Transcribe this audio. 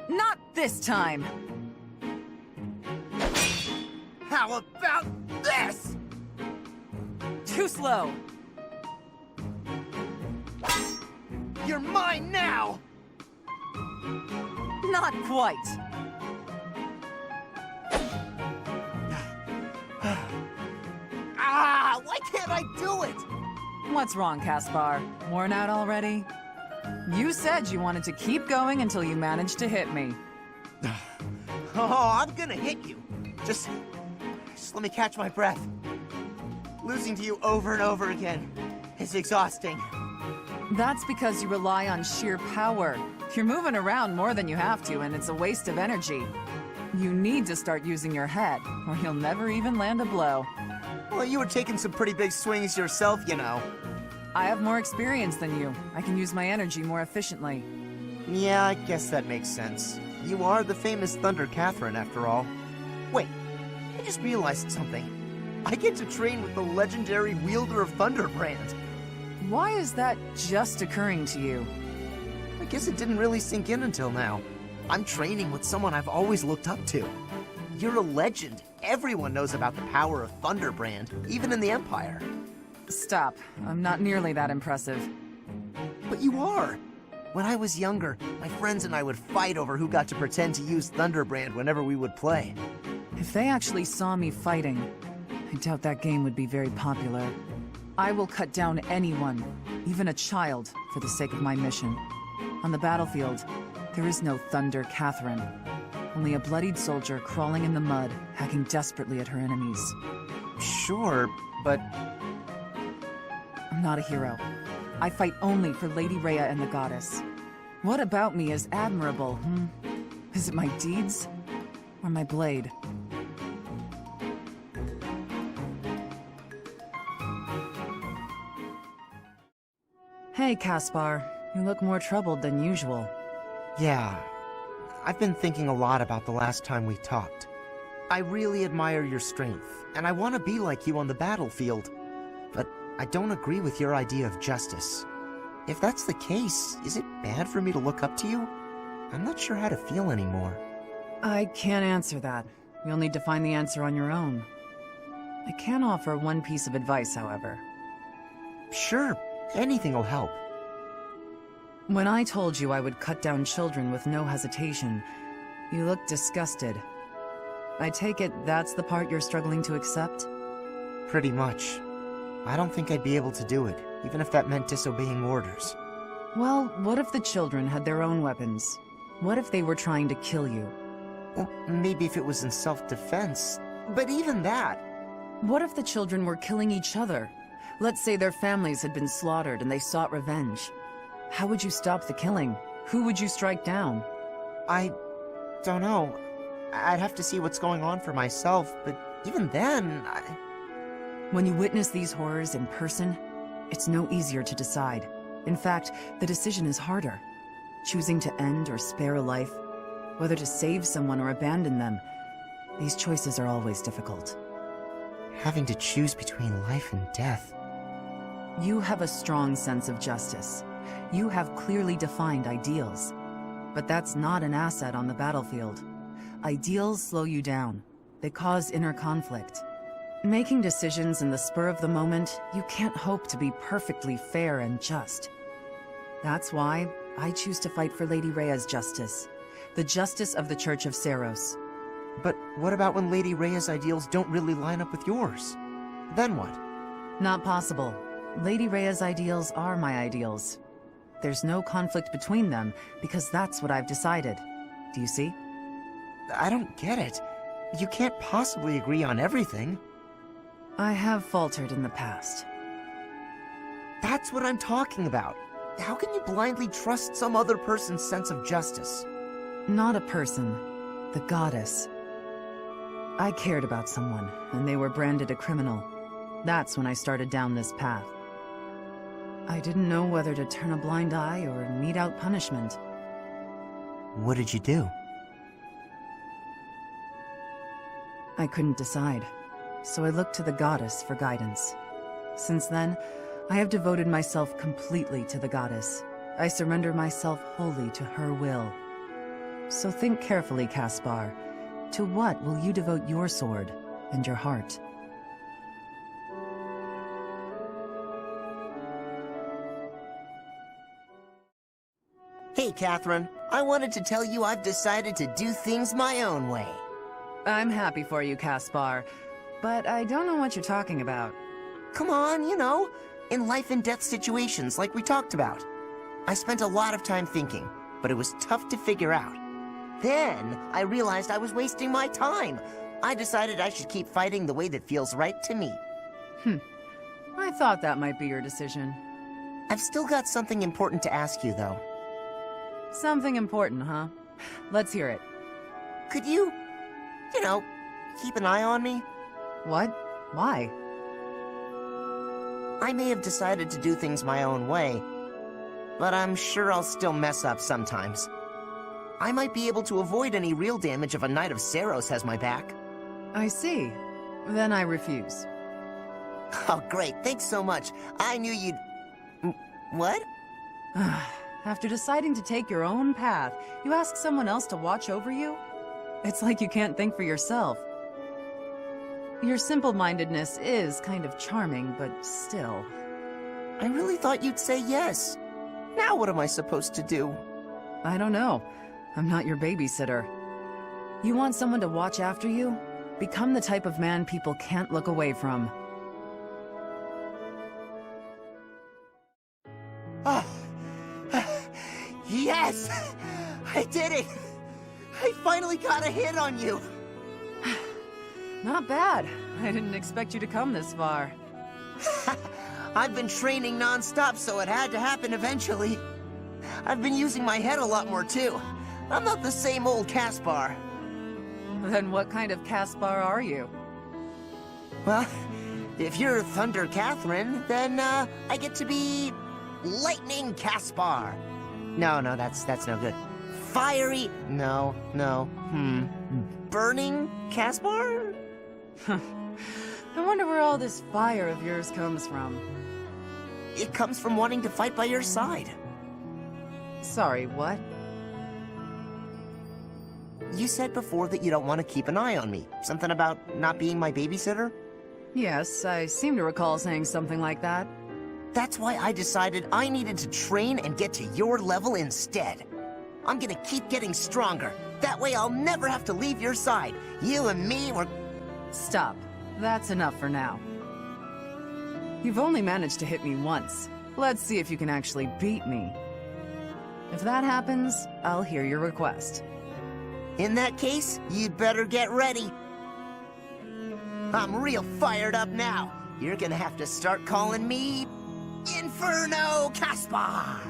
Not this time! How about this? Too slow! You're mine now! Not quite! Why can't I do it? What's wrong, Caspar? Worn out already? You said you wanted to keep going until you managed to hit me. Oh, I'm gonna hit you. Just let me catch my breath. Losing to you over and over again is exhausting. That's because you rely on sheer power. You're moving around more than you have to, and it's a waste of energy. You need to start using your head, or you'll never even land a blow. Well, you were taking some pretty big swings yourself, you know. I have more experience than you. I can use my energy more efficiently. Yeah, I guess that makes sense. You are the famous Thunder Catherine, after all. Wait, I just realized something. I get to train with the legendary wielder of Thunderbrand. Why is that just occurring to you? I guess it didn't really sink in until now. I'm training with someone I've always looked up to. You're a legend. Everyone knows about the power of Thunderbrand, even in the Empire. Stop. I'm not nearly that impressive. But you are. When I was younger, my friends and I would fight over who got to pretend to use Thunderbrand whenever we would play. If they actually saw me fighting, I doubt that game would be very popular. I will cut down anyone, even a child, for the sake of my mission. On the battlefield, there is no Thunder Catherine. Only a bloodied soldier crawling in the mud, hacking desperately at her enemies. Sure, but... I'm not a hero. I fight only for Lady Rhea and the Goddess. What about me is admirable, Is it my deeds? Or my blade? Hey, Caspar. You look more troubled than usual. Yeah, I've been thinking a lot about the last time we talked. I really admire your strength, and I want to be like you on the battlefield. But I don't agree with your idea of justice. If that's the case, is it bad for me to look up to you? I'm not sure how to feel anymore. I can't answer that. You'll need to find the answer on your own. I can offer one piece of advice, however. Sure, anything will help. When I told you I would cut down children with no hesitation, you looked disgusted. I take it that's the part you're struggling to accept? Pretty much. I don't think I'd be able to do it, even if that meant disobeying orders. Well, what if the children had their own weapons? What if they were trying to kill you? Well, maybe if it was in self-defense, but even that... What if the children were killing each other? Let's say their families had been slaughtered and they sought revenge. How would you stop the killing? Who would you strike down? I don't know. I'd have to see what's going on for myself, but even then, When you witness these horrors in person, it's no easier to decide. In fact, the decision is harder. Choosing to end or spare a life, whether to save someone or abandon them, these choices are always difficult. Having to choose between life and death. You have a strong sense of justice. You have clearly defined ideals. But that's not an asset on the battlefield. Ideals slow you down. They cause inner conflict. Making decisions in the spur of the moment, you can't hope to be perfectly fair and just. That's why I choose to fight for Lady Rhea's justice. The justice of the Church of Seiros. But what about when Lady Rhea's ideals don't really line up with yours? Then what? Not possible. Lady Rhea's ideals are my ideals. There's no conflict between them, because that's what I've decided. Do you see? I don't get it. You can't possibly agree on everything. I have faltered in the past. That's what I'm talking about. How can you blindly trust some other person's sense of justice? Not a person. The goddess. I cared about someone, and they were branded a criminal. That's when I started down this path. I didn't know whether to turn a blind eye or mete out punishment. What did you do? I couldn't decide. so I looked to the goddess for guidance. Since then, I have devoted myself completely to the goddess. I surrender myself wholly to her will. So think carefully, Caspar. To what will you devote your sword and your heart? Hey, Catherine. I wanted to tell you I've decided to do things my own way. I'm happy for you, Caspar, but I don't know what you're talking about. Come on, in life and death situations like we talked about. I spent a lot of time thinking, but it was tough to figure out. Then, I realized I was wasting my time. I decided I should keep fighting the way that feels right to me. I thought that might be your decision. I've still got something important to ask you, though. Something important, huh? Let's hear it. Could you, keep an eye on me? What? Why? I may have decided to do things my own way, but I'm sure I'll still mess up sometimes. I might be able to avoid any real damage if a Knight of Saros has my back. I see. Then I refuse. Oh, great. Thanks so much. I knew you'd... What? After deciding to take your own path, you ask someone else to watch over you? It's like you can't think for yourself. Your simple-mindedness is kind of charming, but still. I really thought you'd say yes. Now what am I supposed to do? I don't know. I'm not your babysitter. You want someone to watch after you? Become the type of man people can't look away from. Yes! I did it! I finally got a hit on you! Not bad. I didn't expect you to come this far. I've been training non-stop, so it had to happen eventually. I've been using my head a lot more, too. I'm not the same old Caspar. Then what kind of Caspar are you? Well, if you're Thunder Catherine, then, I get to be... Lightning Caspar. No, that's no good. Fiery... No. Burning Caspar? I wonder where all this fire of yours comes from. It comes from wanting to fight by your side. Sorry, what? You said before that you don't want to keep an eye on me. Something about not being my babysitter? Yes, I seem to recall saying something like that. That's why I decided I needed to train and get to your level instead. I'm gonna keep getting stronger. That way I'll never have to leave your side. You and me were... Stop. That's enough for now. You've only managed to hit me once. Let's see if you can actually beat me. If that happens, I'll hear your request. In that case, you'd better get ready. I'm real fired up now. You're gonna have to start calling me... Inferno Caspar!